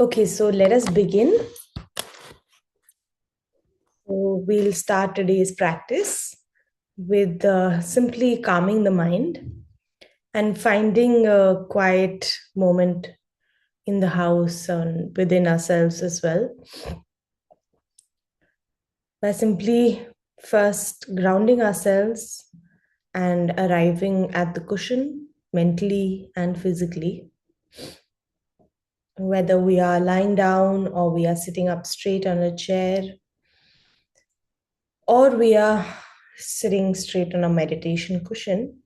Okay, so let us begin. So we'll start today's practice with simply calming the mind and finding a quiet moment in the house and within ourselves as well by simply first grounding ourselves and arriving at the cushion mentally and physically. Whether we are lying down or we are sitting up straight on a chair or we are sitting straight on a meditation cushion,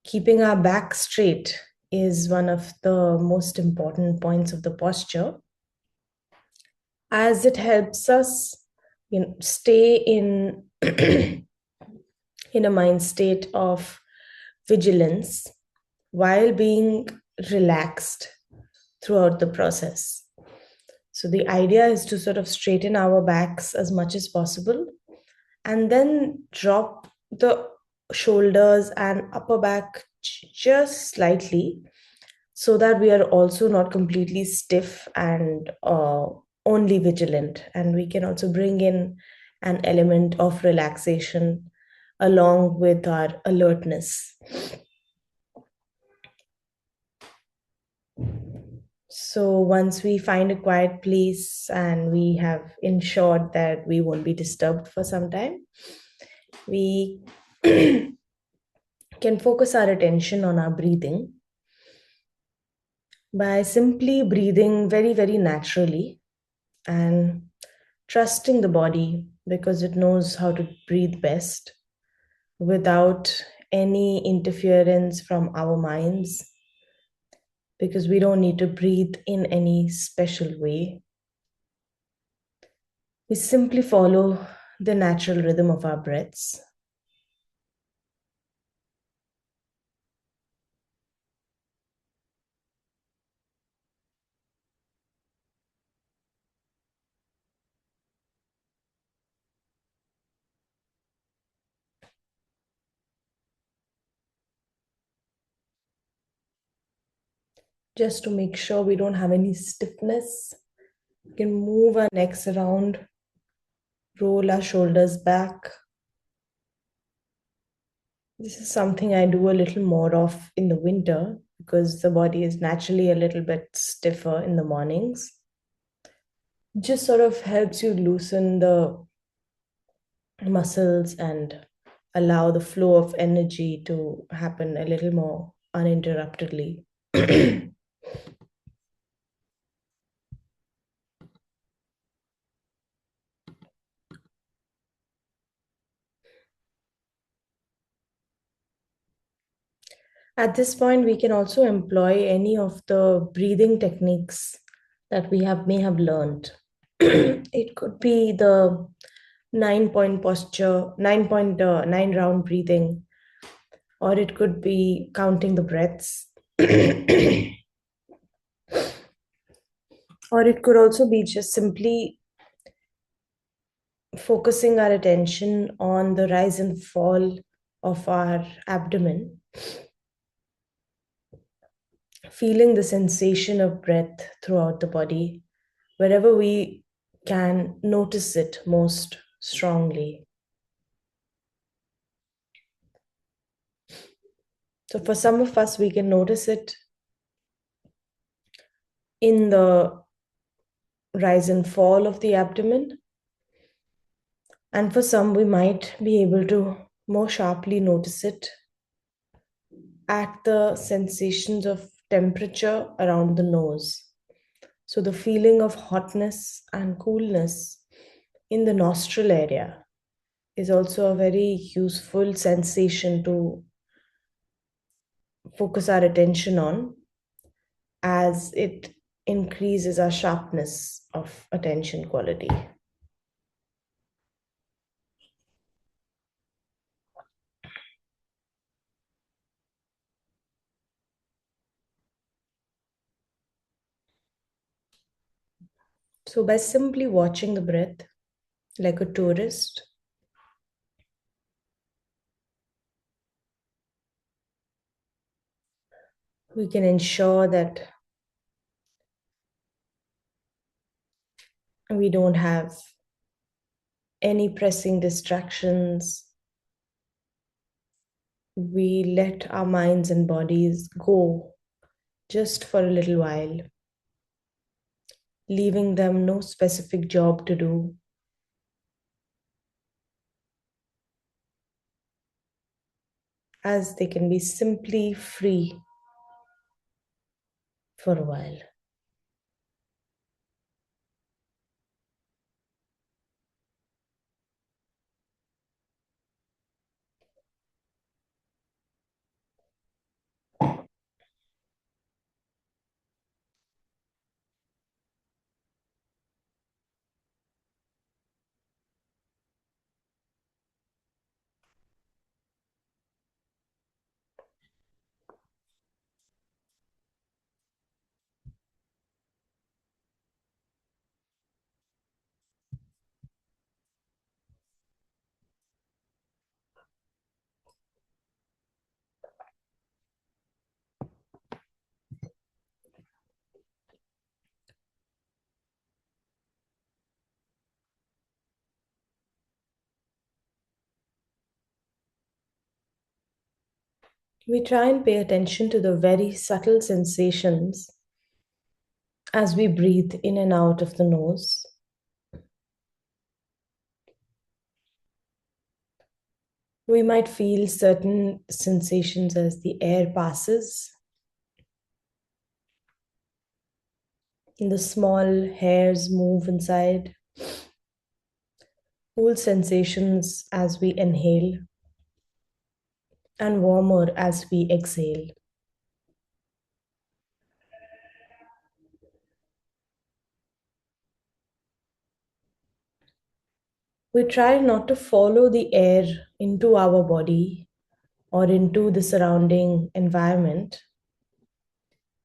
keeping our back straight is one of the most important points of the posture, as it helps us stay in in a mind state of vigilance while being relaxed throughout the process. So the idea is to sort of straighten our backs as much as possible and then drop the shoulders and upper back just slightly so that we are also not completely stiff and only vigilant. And we can also bring in an element of relaxation along with our alertness. So once we find a quiet place and we have ensured that we won't be disturbed for some time, we can focus our attention on our breathing by simply breathing very, very naturally and trusting the body because it knows how to breathe best without any interference from our minds, because we don't need to breathe in any special way. We simply follow the natural rhythm of our breaths. Just to make sure we don't have any stiffness, we can move our necks around, roll our shoulders back. This is something I do a little more of in the winter because the body is naturally a little bit stiffer in the mornings. Just sort of helps you loosen the muscles and allow the flow of energy to happen a little more uninterruptedly. At this point, we can also employ any of the breathing techniques that we have may have learned. It could be the 9 point posture, 9 round breathing, or it could be counting the breaths. Or it could also be just simply focusing our attention on the rise and fall of our abdomen, feeling the sensation of breath throughout the body, wherever we can notice it most strongly. So, for some of us, we can notice it in the rise and fall of the abdomen. And for some, we might be able to more sharply notice it at the sensations of temperature around the nose. So, the feeling of hotness and coolness in the nostril area is also a very useful sensation to focus our attention on, as it increases our sharpness of attention quality. So, by simply watching the breath like a tourist, we can ensure that We don't have any pressing distractions. We let our minds and bodies go just for a little while, leaving them no specific job to do, as they can be simply free for a while. We try and pay attention to the very subtle sensations as we breathe in and out of the nose. We might feel certain sensations as the air passes, the small hairs move inside, cool sensations as we inhale, and warmer as we exhale. We try not to follow the air into our body or into the surrounding environment,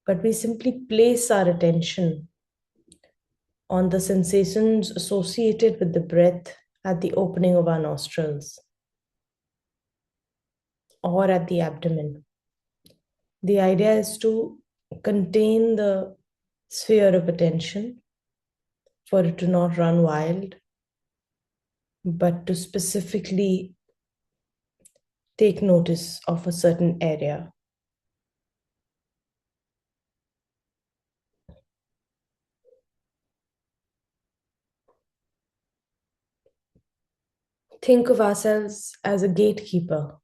but we simply place our attention on the sensations associated with the breath at the opening of our nostrils or at the abdomen. The idea is to contain the sphere of attention for it to not run wild, but to specifically take notice of a certain area. Think of ourselves as a gatekeeper,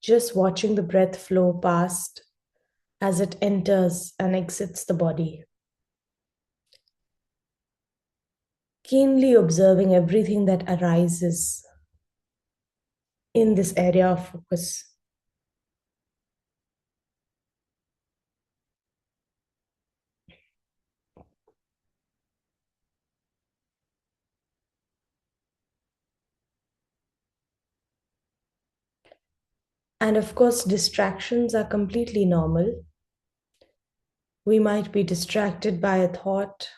just watching the breath flow past as it enters and exits the body, keenly observing everything that arises in this area of focus. And of course, distractions are completely normal. We might be distracted by a thought,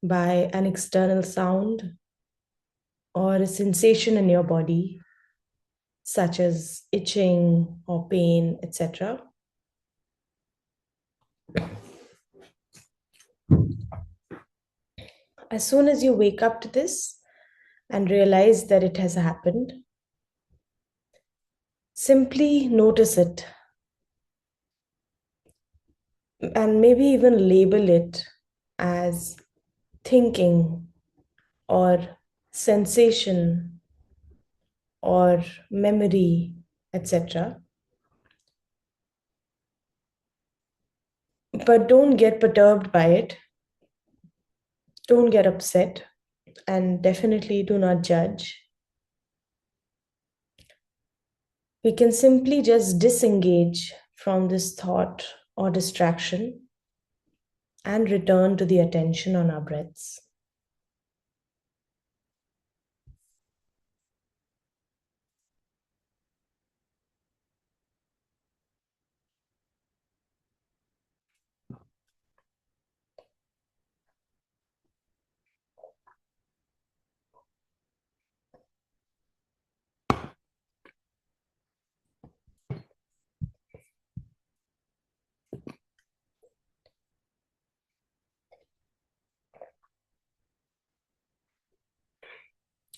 by an external sound, or a sensation in your body, such as itching or pain, etc. As soon as you wake up to this and realize that it has happened, simply notice it and maybe even label it as thinking or sensation or memory, etc. But don't get perturbed by it, don't get upset, and definitely do not judge. We can simply just disengage from this thought or distraction and return to the attention on our breaths.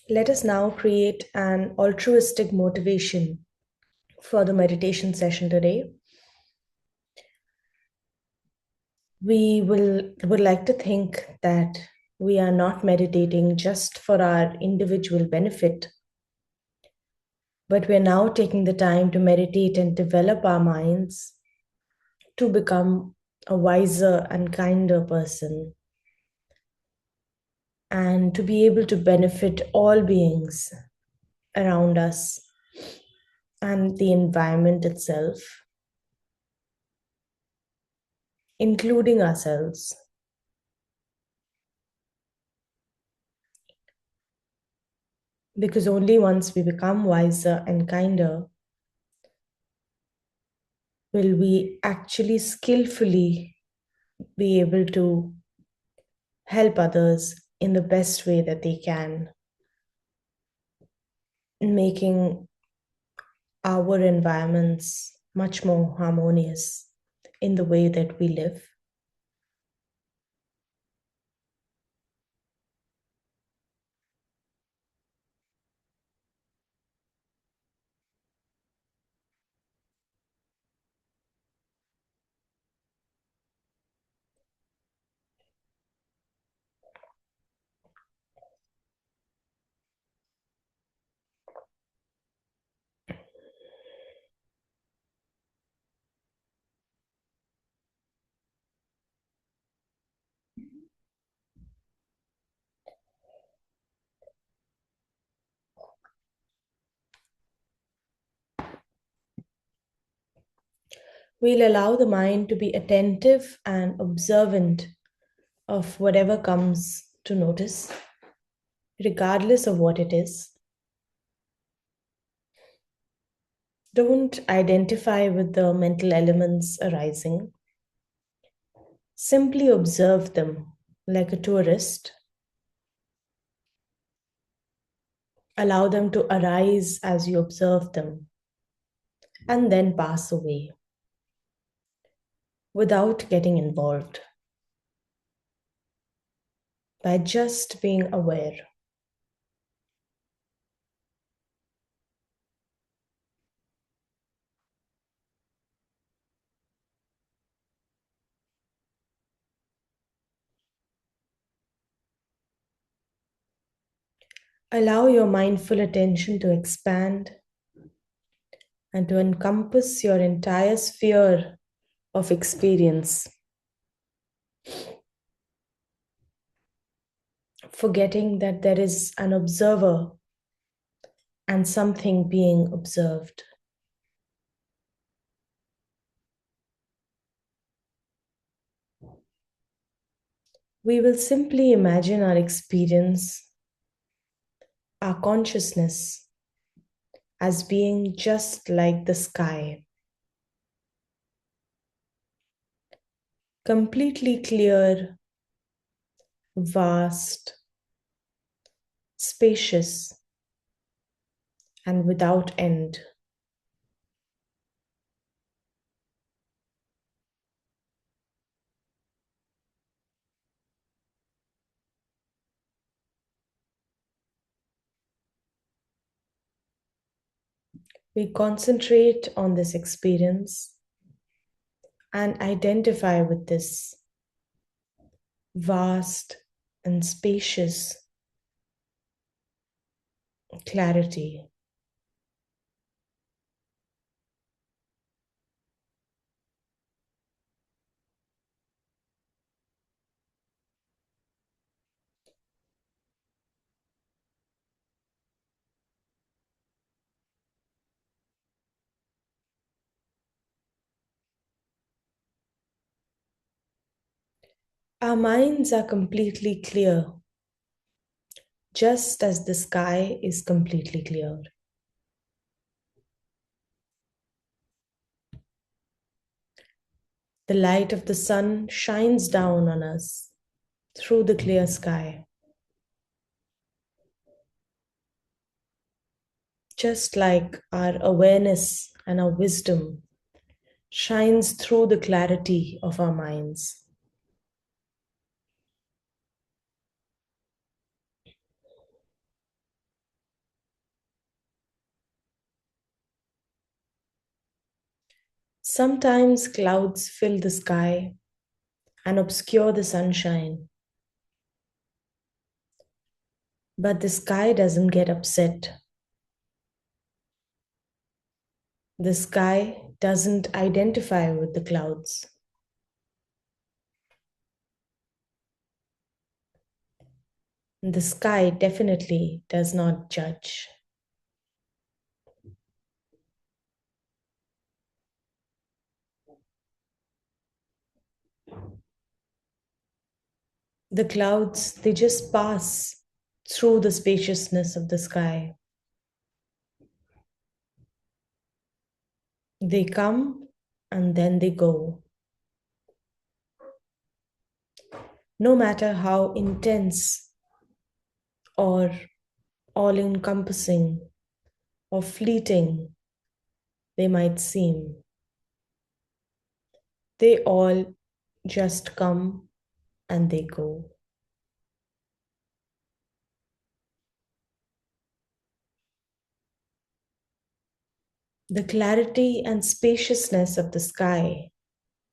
Let us now create an altruistic motivation for the meditation session today. We would like to think that we are not meditating just for our individual benefit, but we're now taking the time to meditate and develop our minds to become a wiser and kinder person and to be able to benefit all beings around us and the environment itself, including ourselves. Because only once we become wiser and kinder will we actually skillfully be able to help others in the best way that they can, making our environments much more harmonious in the way that we live. We'll allow the mind to be attentive and observant of whatever comes to notice, regardless of what it is. Don't identify with the mental elements arising. Simply observe them like a tourist. Allow them to arise as you observe them and then pass away without getting involved, by just being aware. Allow your mindful attention to expand and to encompass your entire sphere of experience, forgetting that there is an observer and something being observed. We will simply imagine our experience, our consciousness, as being just like the sky, completely clear, vast, spacious, and without end. We concentrate on this experience and identify with this vast and spacious clarity. Our minds are completely clear, just as the sky is completely clear. The light of the sun shines down on us through the clear sky, just like our awareness and our wisdom shines through the clarity of our minds. Sometimes clouds fill the sky and obscure the sunshine, but the sky doesn't get upset. The sky doesn't identify with the clouds. The sky definitely does not judge. The clouds, they just pass through the spaciousness of the sky. They come and then they go. No matter how intense or all encompassing or fleeting they might seem, they all just come and they go. The clarity and spaciousness of the sky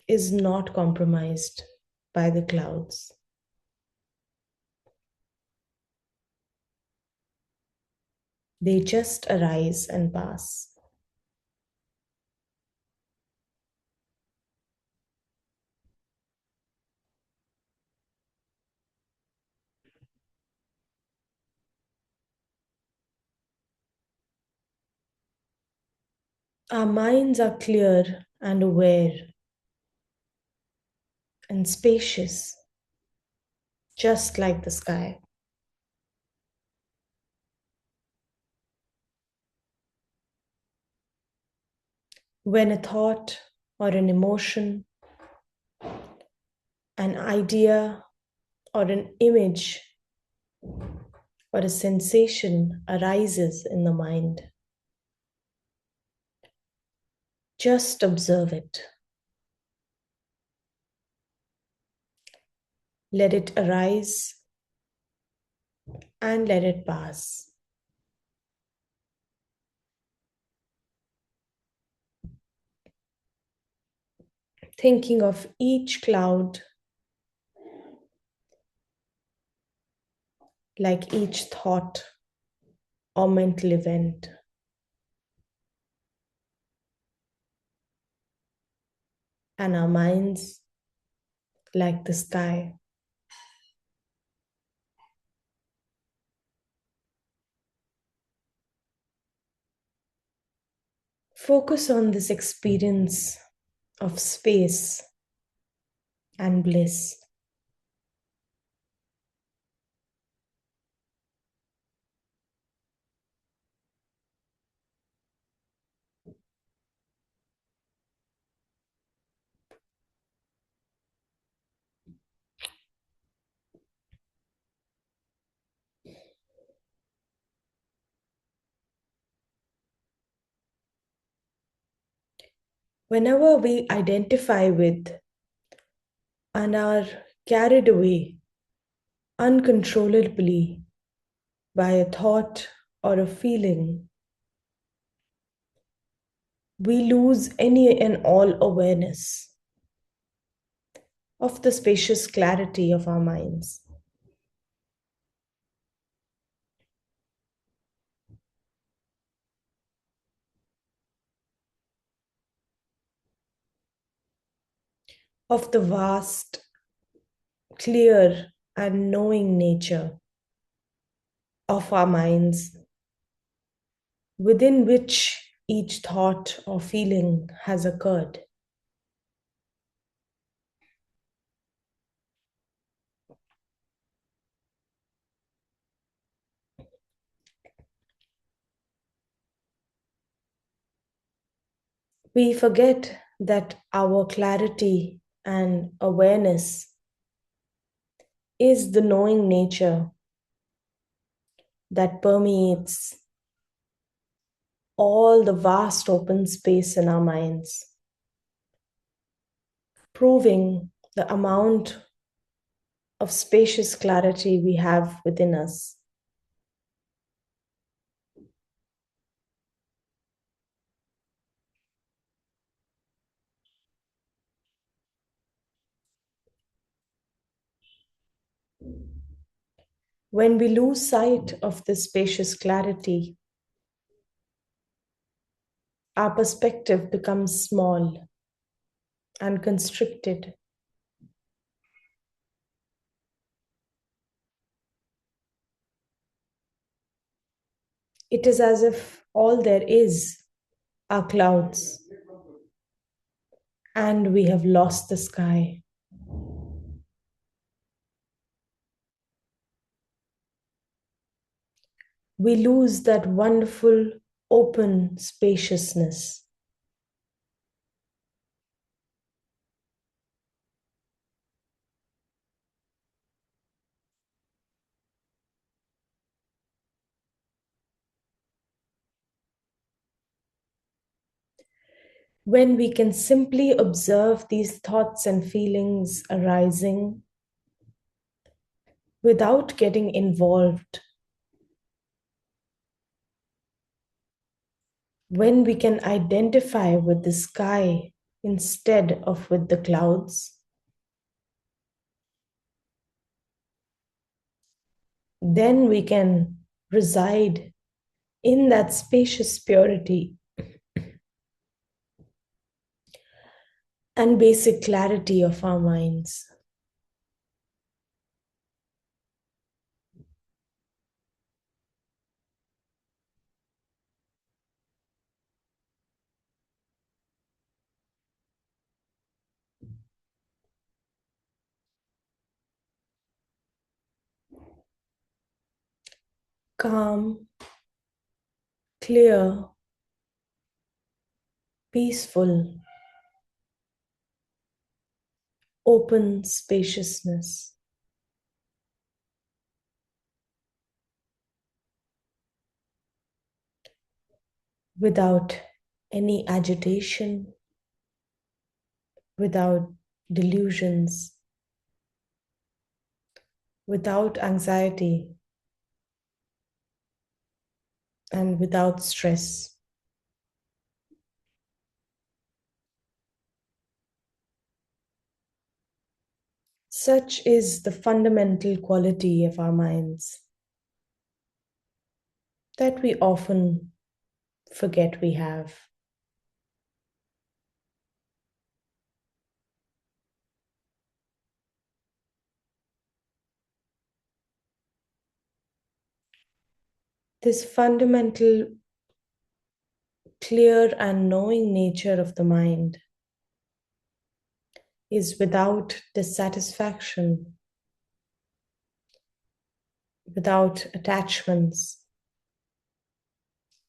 is not compromised by the clouds. They just arise and pass. Our minds are clear and aware and spacious, just like the sky. When a thought or an emotion, an idea or an image or a sensation arises in the mind, just observe it. Let it arise and let it pass. Thinking of each cloud like each thought or mental event. And our minds like the sky. Focus on this experience of space and bliss. Whenever we identify with and are carried away uncontrollably by a thought or a feeling, we lose any and all awareness of the spacious clarity of our minds. Of the vast, clear, and knowing nature of our minds, within which each thought or feeling has occurred. We forget that our clarity and awareness is the knowing nature that permeates all the vast open space in our minds, proving the amount of spacious clarity we have within us. When we lose sight of this spacious clarity, our perspective becomes small and constricted. It is as if all there is are clouds and we have lost the sky. We lose that wonderful open spaciousness. When we can simply observe these thoughts and feelings arising without getting involved, when we can identify with the sky instead of with the clouds, then we can reside in that spacious purity and basic clarity of our minds. Calm, clear, peaceful, open spaciousness. Without any agitation, without delusions, without anxiety, and without stress. Such is the fundamental quality of our minds that we often forget we have. This fundamental, clear, and knowing nature of the mind is without dissatisfaction, without attachments,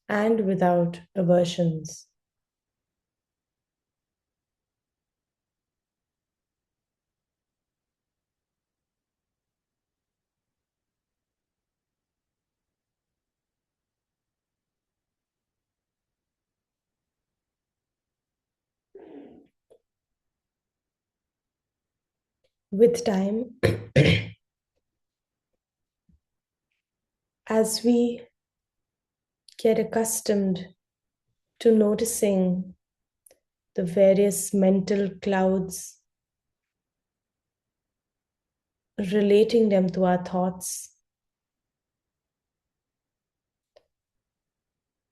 and without aversions. With time, as we get accustomed to noticing the various mental clouds, relating them to our thoughts,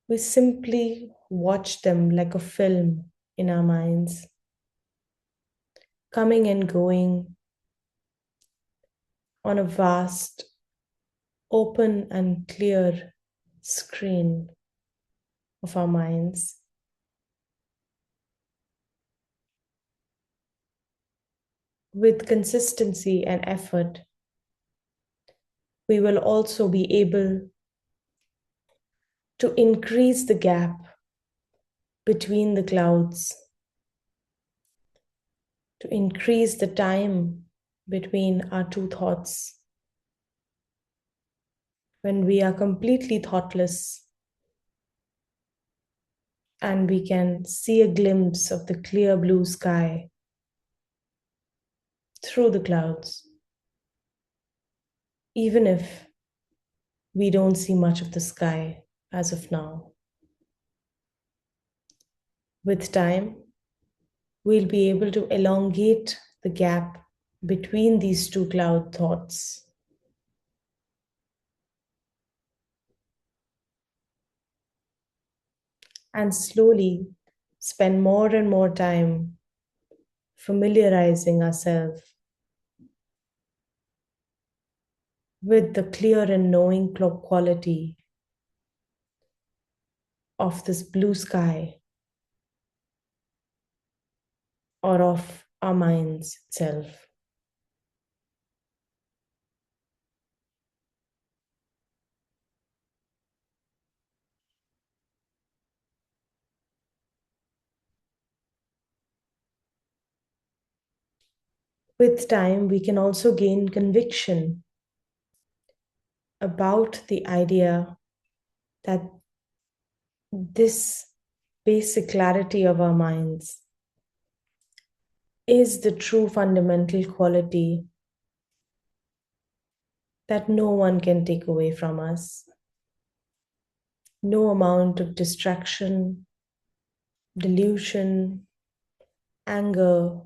we simply watch them like a film in our minds, coming and going on a vast, open, and clear screen of our minds. With consistency and effort, we will also be able to increase the gap between the clouds, to increase the time between our two thoughts. When we are completely thoughtless and we can see a glimpse of the clear blue sky through the clouds, even if we don't see much of the sky as of now. With time, we'll be able to elongate the gap between these two cloud thoughts. and slowly spend more and more time familiarizing ourselves with the clear and knowing quality of this blue sky or of our minds itself. With time, we can also gain conviction about the idea that this basic clarity of our minds is the true fundamental quality that no one can take away from us. No amount of distraction, delusion, anger,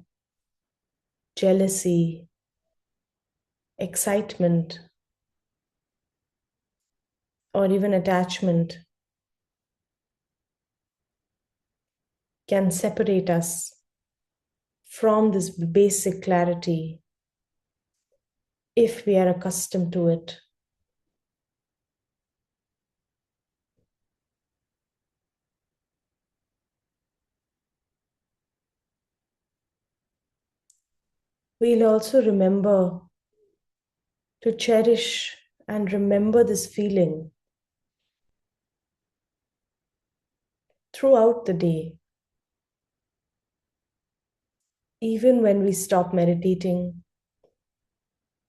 jealousy, excitement, or even attachment can separate us from this basic clarity if we are accustomed to it. We'll also remember to cherish and remember this feeling throughout the day, even when we stop meditating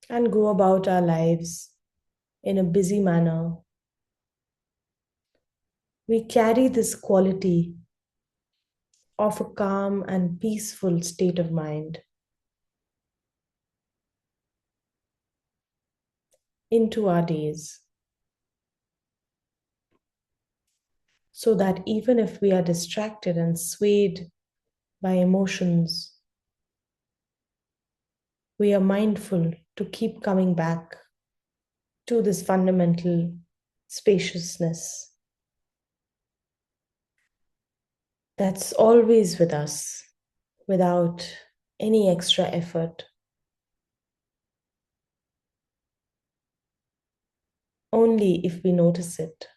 and go about our lives in a busy manner. We carry this quality of a calm and peaceful state of mind into our days, so that even if we are distracted and swayed by emotions, we are mindful to keep coming back to this fundamental spaciousness that's always with us without any extra effort, only if we notice it.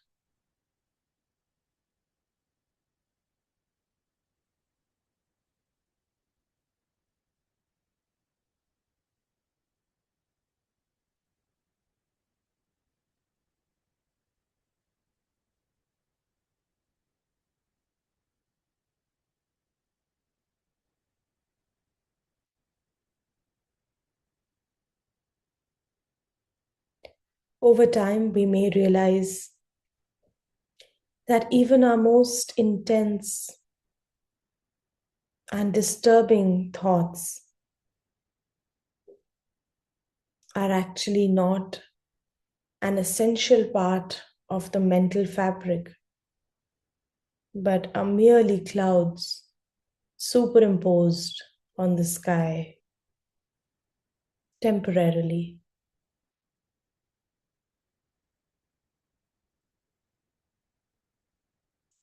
Over time, we may realize that even our most intense and disturbing thoughts are actually not an essential part of the mental fabric, but are merely clouds superimposed on the sky temporarily.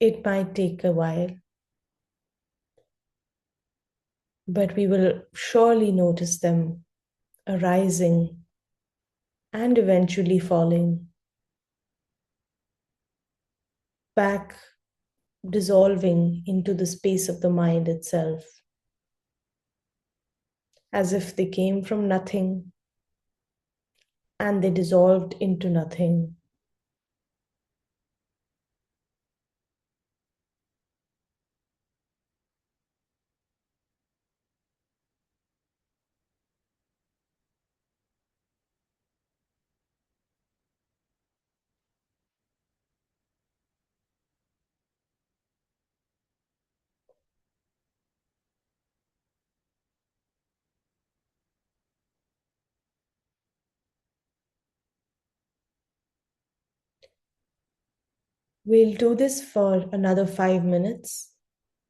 It might take a while, but we will surely notice them arising and eventually falling back, dissolving into the space of the mind itself, as if they came from nothing and they dissolved into nothing. We'll do this for another 5 minutes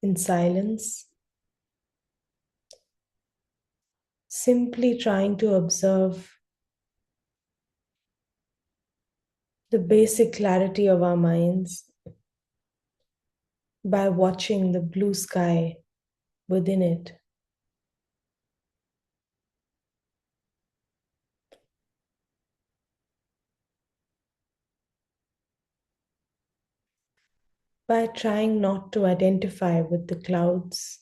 in silence, simply trying to observe the basic clarity of our minds by watching the blue sky within it, by trying not to identify with the clouds,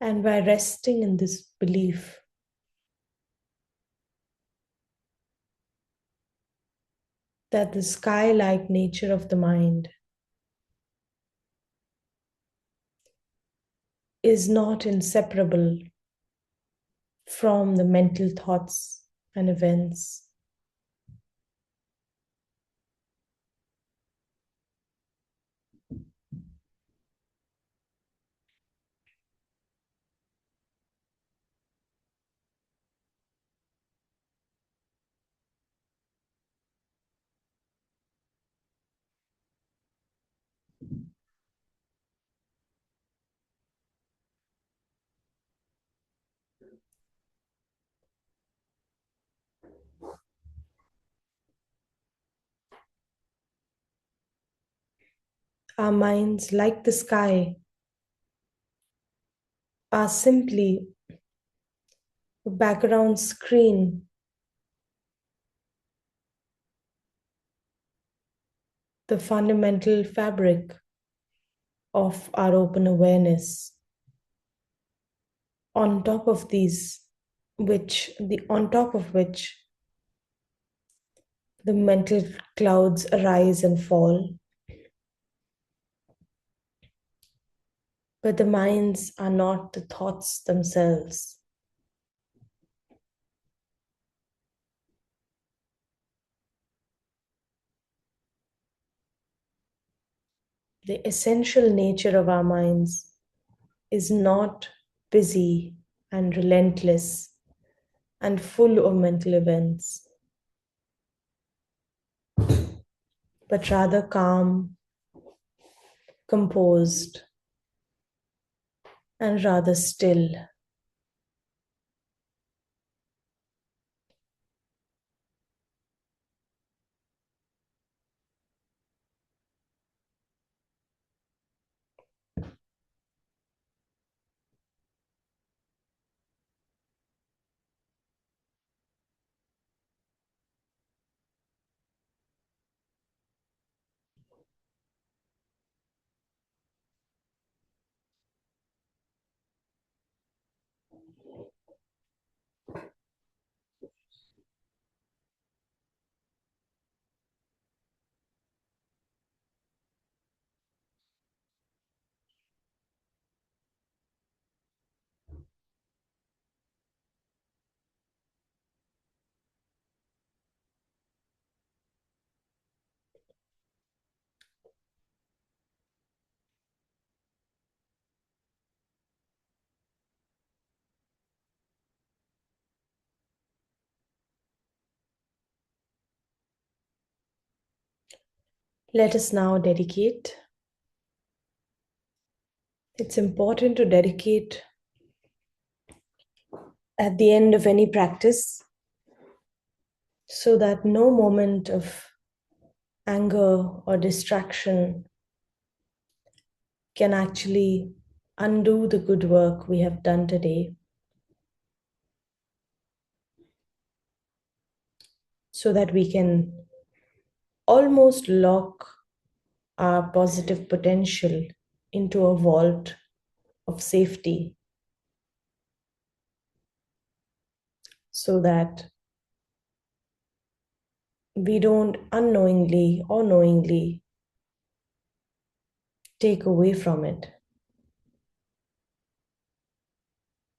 and by resting in this belief that the sky like nature of the mind is not inseparable from the mental thoughts and events. Our minds, like the sky, are simply a background screen, the fundamental fabric of our open awareness. On top of these, on top of which the mental clouds arise and fall, but the minds are not the thoughts themselves. The essential nature of our minds is not busy and relentless and full of mental events, but rather calm, composed, and rather still. Let us now dedicate. It's important to dedicate at the end of any practice so that no moment of anger or distraction can actually undo the good work we have done today, so that we can almost lock our positive potential into a vault of safety, so that we don't unknowingly or knowingly take away from it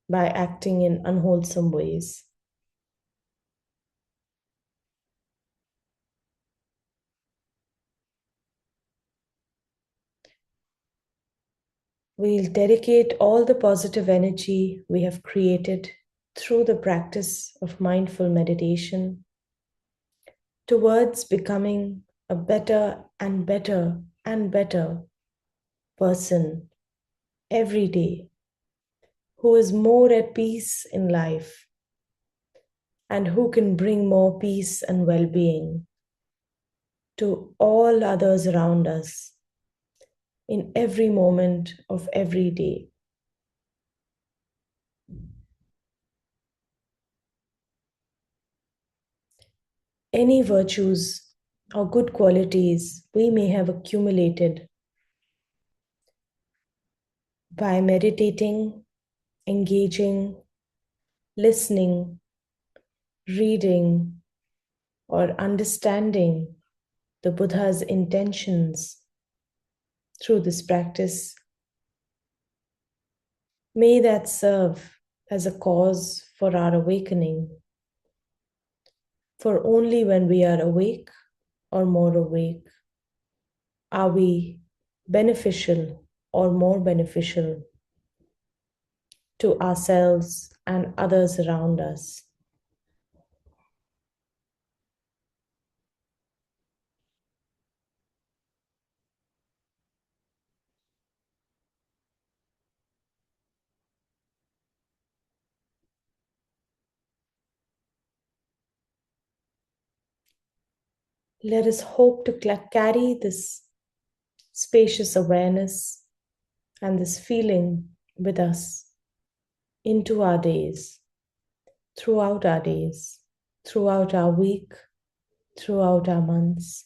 by acting in unwholesome ways. We'll dedicate all the positive energy we have created through the practice of mindful meditation towards becoming a better and better and better person every day, who is more at peace in life, and who can bring more peace and well being to all others around us in every moment of every day. Any virtues or good qualities we may have accumulated by meditating, engaging, listening, reading, or understanding the Buddha's intentions through this practice, may that serve as a cause for our awakening. For only when we are awake or more awake are we beneficial or more beneficial to ourselves and others around us. Let us hope to carry this spacious awareness and this feeling with us into our days, throughout our week, throughout our months.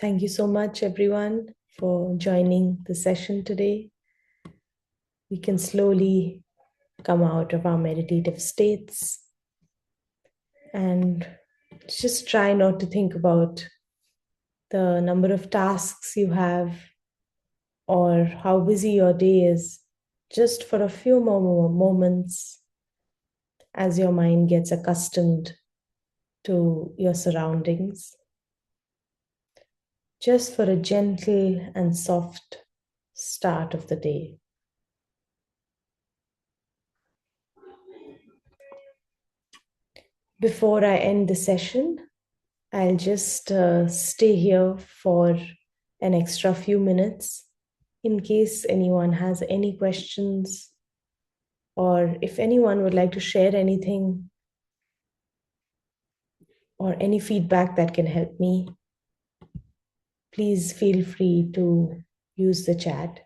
Thank you so much, everyone, for joining the session today. We can slowly come out of our meditative states and just try not to think about the number of tasks you have or how busy your day is, just for a few more moments as your mind gets accustomed to your surroundings, just for a gentle and soft start of the day. Before I end the session, I'll just stay here for an extra few minutes in case anyone has any questions or if anyone would like to share anything or any feedback that can help me. Please feel free to use the chat.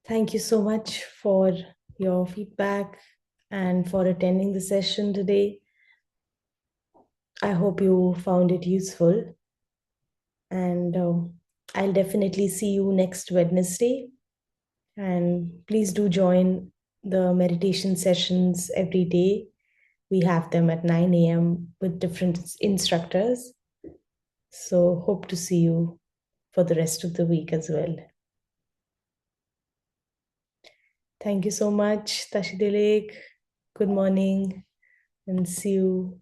Thank you so much for your feedback and for attending the session today. I hope you found it useful. And I'll definitely see you next Wednesday And please do join the meditation sessions every day. We have them at 9 a.m. with different instructors. So, hope to see you for the rest of the week as well. Thank you so much, Tushita Delhi. Good morning and see you